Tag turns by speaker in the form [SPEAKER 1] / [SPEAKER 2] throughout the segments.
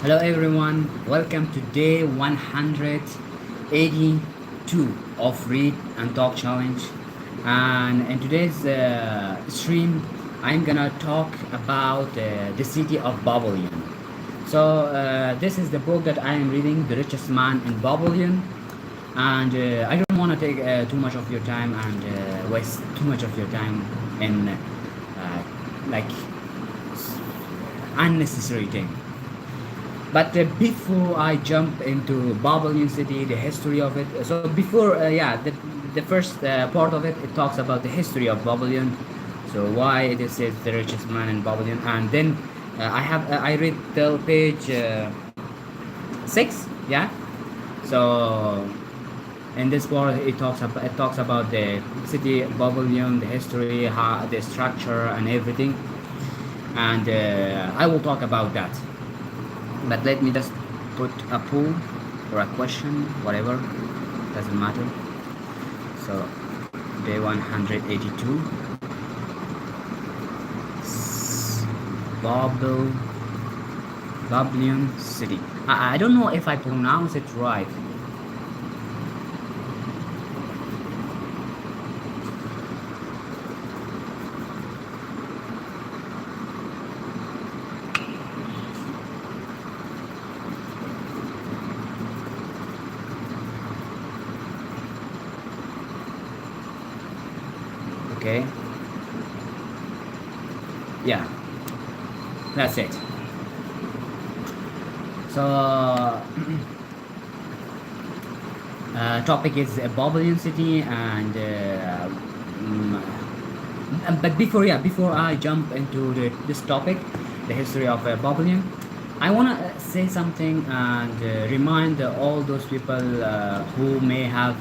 [SPEAKER 1] Hello everyone, welcome to day 182 of Read and Talk Challenge. And in today's stream, I'm gonna talk about the city of Babylon. This is the book that I am reading, The Richest Man in Babylon. And I don't want to take too much of your time and waste too much of your time in like unnecessary thing. But before I jump into Babylon City, the history of it. So before, the first part of it, it talks about the history of Babylon. So why it is said the richest man in Babylon, and then I read till page 6. Yeah. So in this part, it talks about the city of Babylon, the history, how, the structure, and everything. And I will talk about that. But let me just put a poll or a question, whatever, doesn't matter. So day 182, Babel, Babylon City. I don't know if I pronounce it right. Okay. Yeah, that's it. So topic is Babylon City, and but before I jump into this topic, the history of Babylon, I wanna say something and remind all those people who may have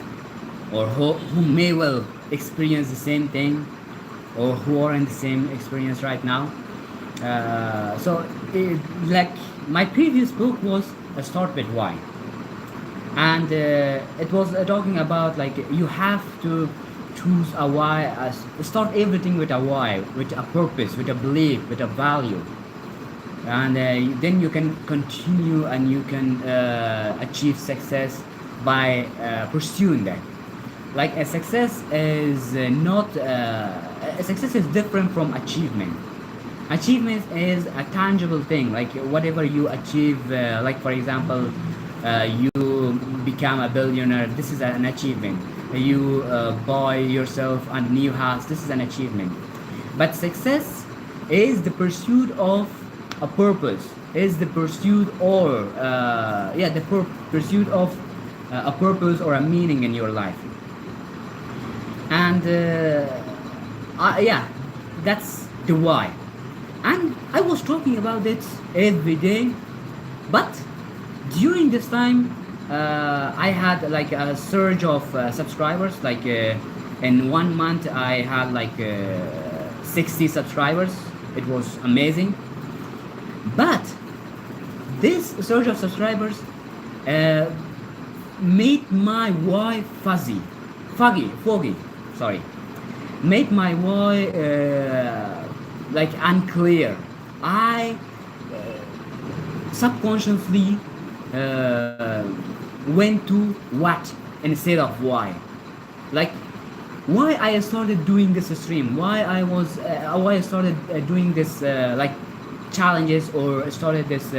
[SPEAKER 1] or who may well experience the same thing or who are in the same experience right now. Like my previous book was a Start with Why, and it was talking about like you have to choose a why, start everything with a why, with a purpose, with a belief, with a value, and then you can continue and you can achieve success by pursuing that. Like a success is not a success is different from achievement. Achievement is a tangible thing, like whatever you achieve, like for example, you become a billionaire, this is an achievement. You buy yourself a new house, this is an achievement. But success is the pursuit of a purpose, is the pursuit or pursuit of a purpose or a meaning in your life. And yeah, that's the why. And I was talking about it every day, but during this time I had like a surge of subscribers. Like in 1 month I had like 60 subscribers. It was amazing. But this surge of subscribers uh, made my why foggy, sorry, made my why like unclear. I subconsciously went to what instead of why. Like why I started doing this stream, why I started doing this like challenges, or started this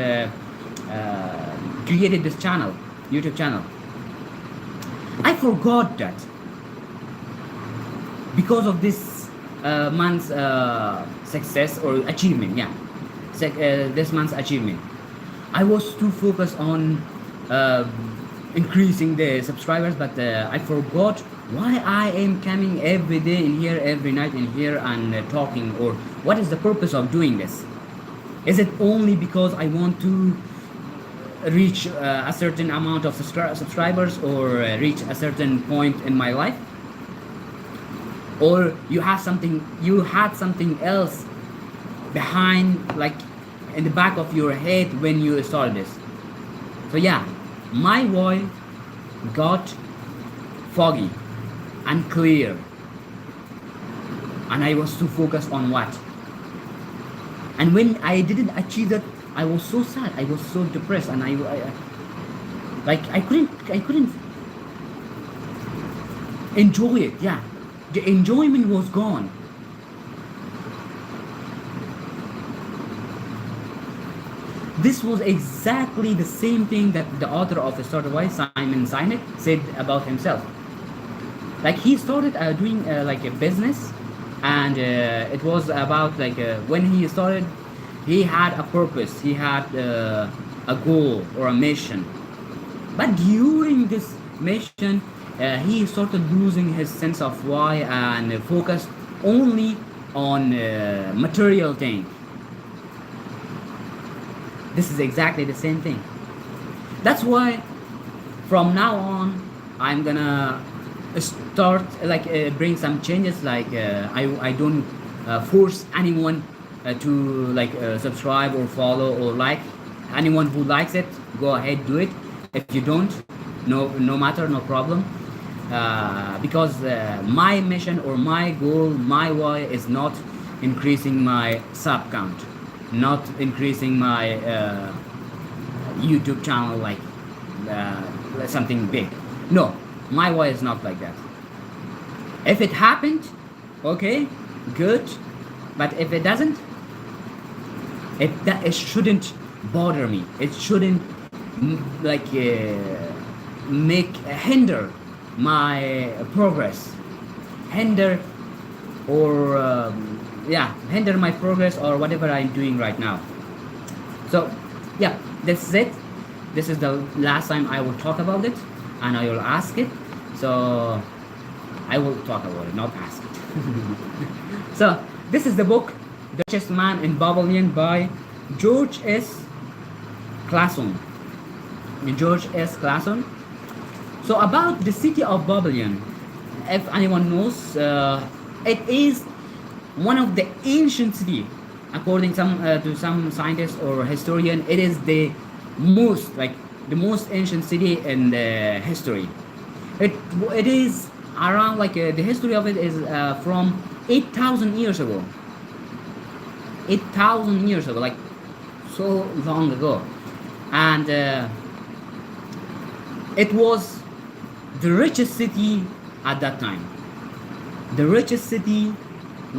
[SPEAKER 1] created this channel, YouTube channel. I forgot that because of this month's success or achievement. Yeah, this month's achievement. I was too focused on uh, increasing the subscribers, but I forgot why I am coming every day in here, every night in here, and talking, or what is the purpose of doing this? Is it only because I want to reach a certain amount of subscribers, or reach a certain point in my life? Or you had something else behind, like in the back of your head when you started this? So yeah, my why got foggy, unclear, and I was too focused on what. And when I didn't achieve that, I was so sad, I was so depressed, and like I couldn't enjoy it. Yeah, the enjoyment was gone. This was exactly the same thing that the author of Started Why, Simon Sinek, said about himself. Like he started doing like a business, and it was about like when he started, he had a purpose, he had a goal or a mission. But during this mission, he started losing his sense of why and focused only on material thing. This is exactly the same thing. That's why from now on, I'm gonna start like bring some changes. Like I don't force anyone to like subscribe or follow or like. Anyone who likes it, go ahead, do it. If you don't, no matter, no problem. Because my mission or my goal, my why is not increasing my sub count, not increasing my YouTube channel something big. No, my why is not like that. If it happened, okay, good. But if it doesn't, it shouldn't bother me. It shouldn't like make hinder my progress, hinder or yeah, hinder my progress or whatever I'm doing right now. So yeah, that's it. This is the last time I will talk about it, and I will ask it. So I will talk about it, not ask it. So this is the book, The Richest Man in Babylon by George S. Clason. George S. Clason. So about the city of Babylon, if anyone knows, it is one of the ancient city. According to some scientists or historian, it is the most ancient city in the history. It is around like the history of it is from 8,000 years ago. 8,000 years ago, like so long ago, and it was the richest city at that time. The richest city,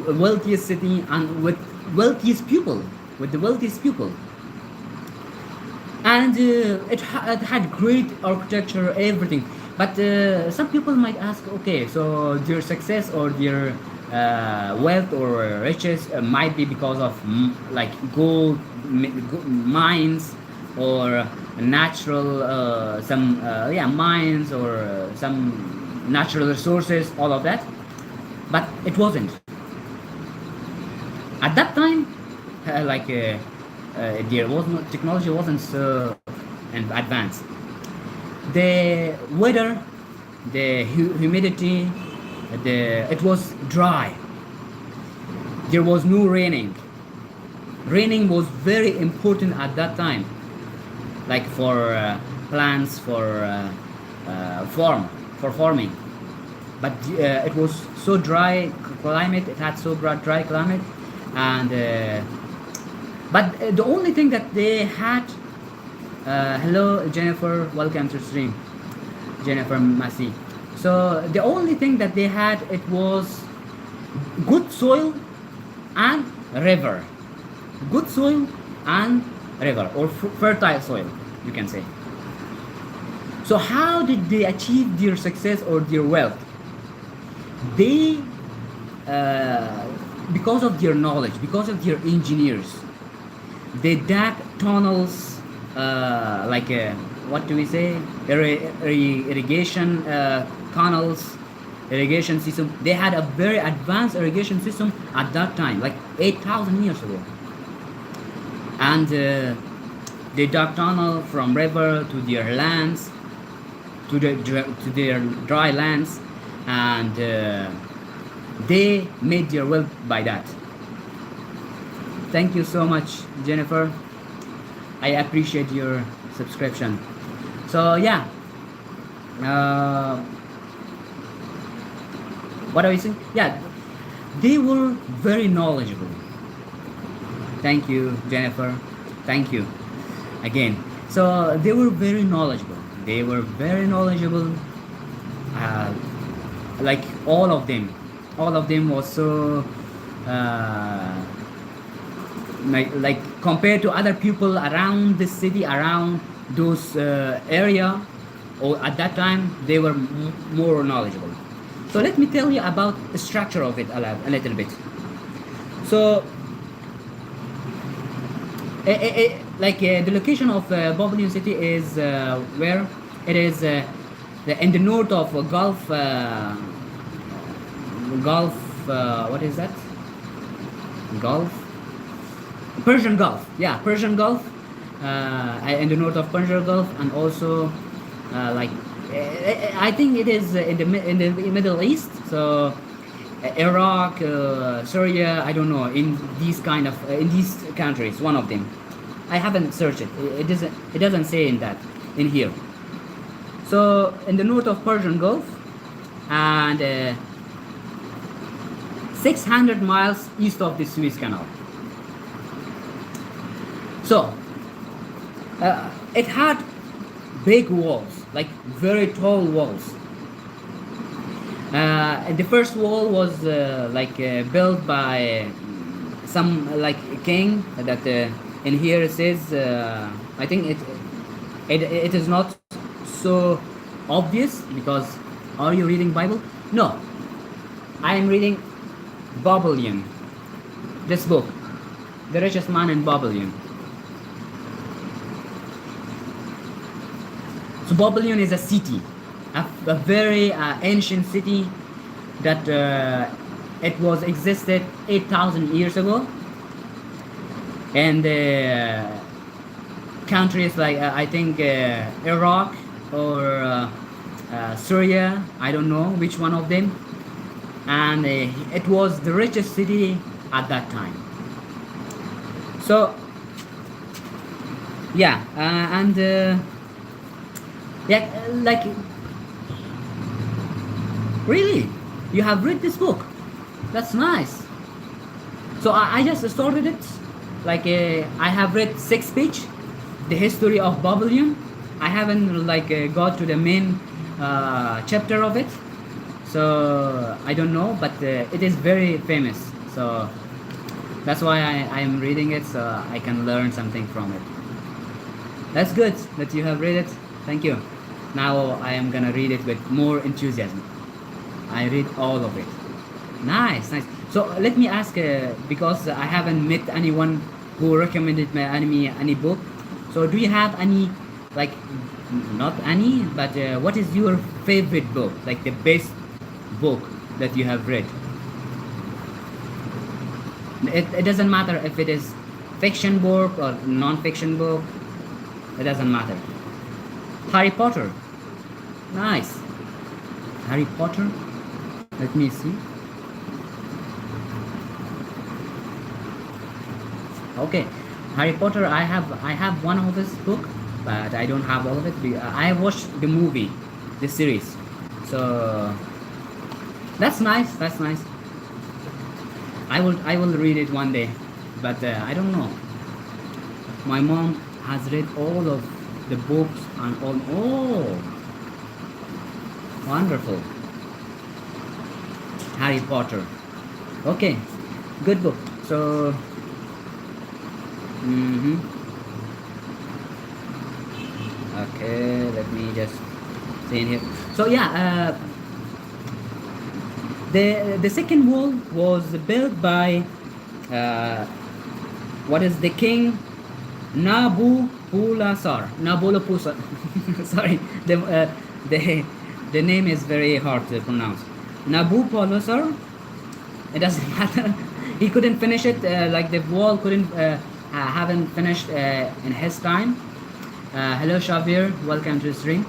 [SPEAKER 1] wealthiest city, and with wealthiest people, with the wealthiest people. And it had great architecture, everything. But some people might ask, okay, so their success or their wealth or riches might be because of like gold mines or natural some yeah, mines or some natural resources, all of that. But it wasn't at that time. There was no technology, wasn't so advanced. The weather, the humidity, it was dry. There was no raining. Raining was very important at that time, like for plants, for farming. But it was so dry climate. It had so dry climate, and but the only thing that they had. Hello, Jennifer. Welcome to stream, Jennifer Massey. So the only thing that they had, it was good soil and river. Good soil and river, or fertile soil, you can say. So how did they achieve their success or their wealth? They, because of their knowledge, because of their engineers, they dug tunnels, what do we say? Irrigation canals, irrigation system. They had a very advanced irrigation system at that time, like 8,000 years ago. And they dug tunnel from river to their lands, to their dry lands, and they made their wealth by that. Thank you so much, Jennifer. I appreciate your subscription. So yeah, what are we saying? Yeah, they were very knowledgeable. Thank you, Jennifer. Thank you again. So they were very knowledgeable. They were very knowledgeable. Uh, like all of them was so uh, like compared to other people around the city, around those area, or at that time they were more knowledgeable. So let me tell you about the structure of it a little bit. So the location of Babylon city is where it is in the north of Gulf, what is that? Gulf, Persian Gulf. Yeah, Persian Gulf, in the north of Persian Gulf, and also I think it is in the Middle East. So Iraq, Syria, I don't know, in these kind of in these countries, one of them. I haven't searched it. It doesn't say in that in here. So in the north of Persian Gulf, and 600 miles east of the Suez Canal. So it had big walls, like very tall walls. And the first wall was built by some like king that in here it says I think it is not so obvious because are you reading Bible? No, I am reading Babylon, this book, The Richest Man in Babylon. So Babylon is a city, a very ancient city that it was existed 8,000 years ago, and countries like I think Iraq or Syria, I don't know which one of them, and it was the richest city at that time. So yeah, and yeah, like really, you have read this book? That's nice. So I just started it. Like I have read 6 page, the history of Babylon. I haven't got to the main chapter of it, so I don't know. But it is very famous. So that's why I am reading it, so I can learn something from it. That's good that you have read it. Thank you. Now I am gonna read it with more enthusiasm. I read all of it. Nice, nice. So let me ask, because I haven't met anyone who recommended me any book. So do you have any, like, not any, but what is your favorite book, like the best book that you have read? It doesn't matter if it is fiction book or non-fiction book. It doesn't matter. Harry Potter. Nice. Harry Potter. Let me see. Okay, Harry Potter. I have one of his book, but I don't have all of it. I watched the movie, the series. So that's nice. That's nice. I will read it one day, but I don't know. My mom has read all of the books and all. Oh, wonderful. Harry Potter. Okay, good book. So, okay, let me just say in here. So yeah, the second wall was built by what is the king Nabopolassar. Nabopolassar. Sorry, the name is very hard to pronounce. Nabopolassar. It doesn't matter. He couldn't finish it. Like the wall couldn't haven't finished in his time. Hello Shavir, welcome to the stream.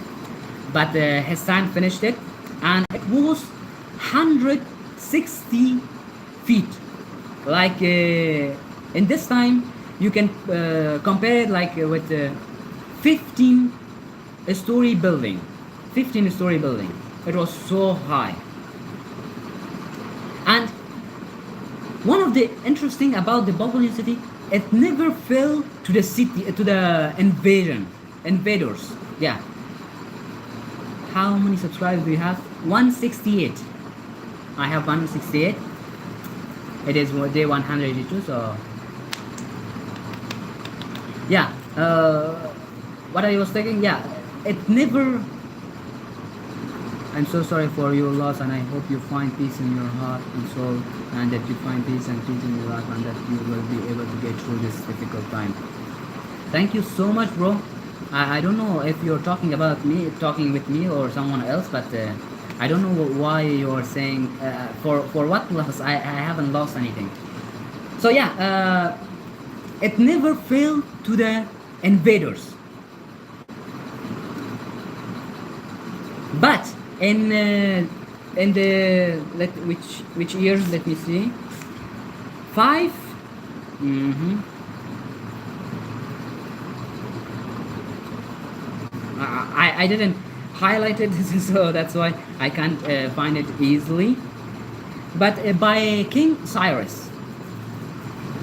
[SPEAKER 1] But his time finished it, and it was 160 feet. Like in this time, you can compare it like with 15-story building. 15-story building. It was so high. And one of the interesting about the Babylon city, it never fell to the city, to the invaders. Yeah. How many subscribers do you have? 168. I have 168. It is day 182. So yeah. What I was thinking. Yeah. It never. I'm so sorry for your loss, and I hope you find peace in your heart and soul, and that you find peace and peace in your life, and that you will be able to get through this difficult time. Thank you so much, bro. I don't know if you're talking about me, talking with me, or someone else, but I don't know why you're saying for what loss. I haven't lost anything. So yeah, it never failed to the invaders, but in the which years? Let me see. 5. Mm-hmm. I didn't highlight it, so that's why I can't find it easily. But by King Cyrus.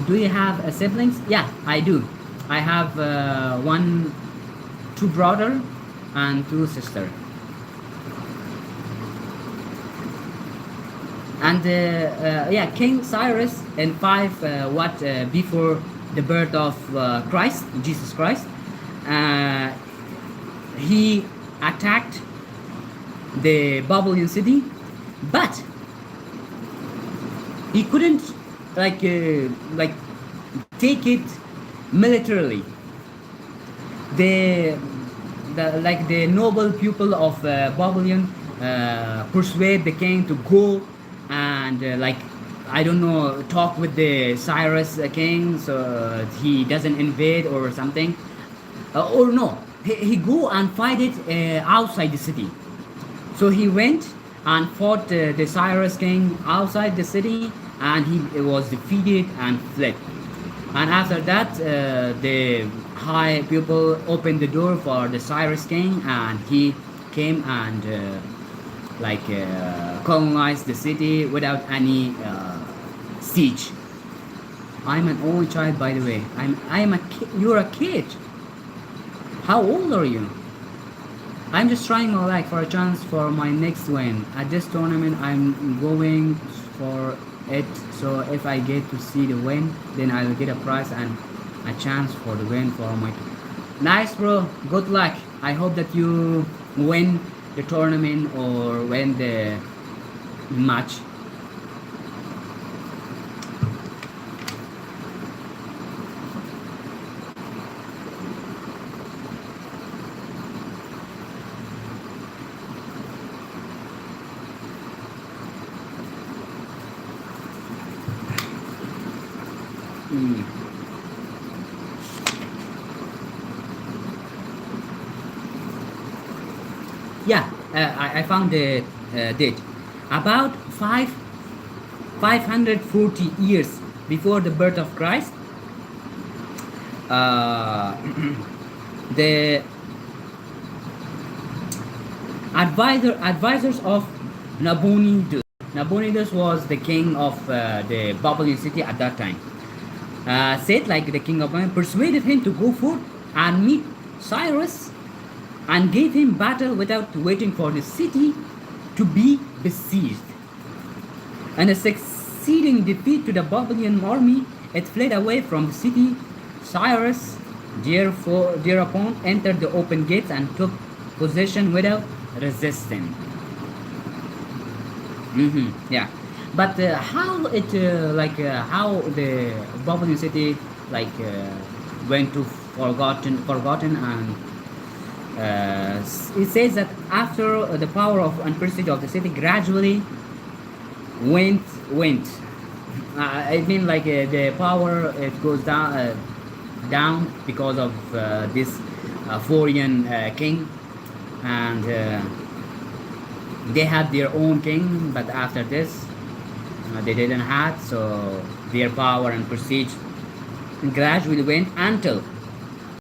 [SPEAKER 1] Do you have siblings? Yeah, I do. I have two brother and two sister. And yeah, King Cyrus in 5 before the birth of Christ, Jesus Christ, he attacked the Babylonian city, but he couldn't like take it militarily. The noble people of Babylon persuade the king to go and I don't know, talk with the Cyrus king so he doesn't invade or something, or no, he go and fight it outside the city. So he went and fought the Cyrus king outside the city, and he was defeated and fled. And after that, the high people opened the door for the Cyrus king, and he came and colonized the city without any siege. I'm an only child, by the way. I'm a kid. You're a kid. How old are you? I'm just trying my luck for a chance for my next win at this tournament. I'm going for it. So if I get to see the win, then I'll get a prize and a chance for the win for my. Nice, bro. Good luck. I hope that you win the tournament or win the match. Mm. Yeah, I found the date. About 540 years before the birth of Christ, uh, the advisors of Nabonidus. Nabonidus was the king of the Babylonian city at that time. Said like the king of Babylon persuaded him to go forth and meet Cyrus and gave him battle without waiting for the city to be besieged. And a succeeding defeat to the Babylonian army, it fled away from the city. Cyrus thereupon entered the open gates and took possession without resisting. Yeah, but how the Babylonian city went to forgotten and it says that after the power of and prestige of the city gradually went. I mean the power it goes down because of this foreign king, and they had their own king, but after this they didn't have, so their power and prestige gradually went until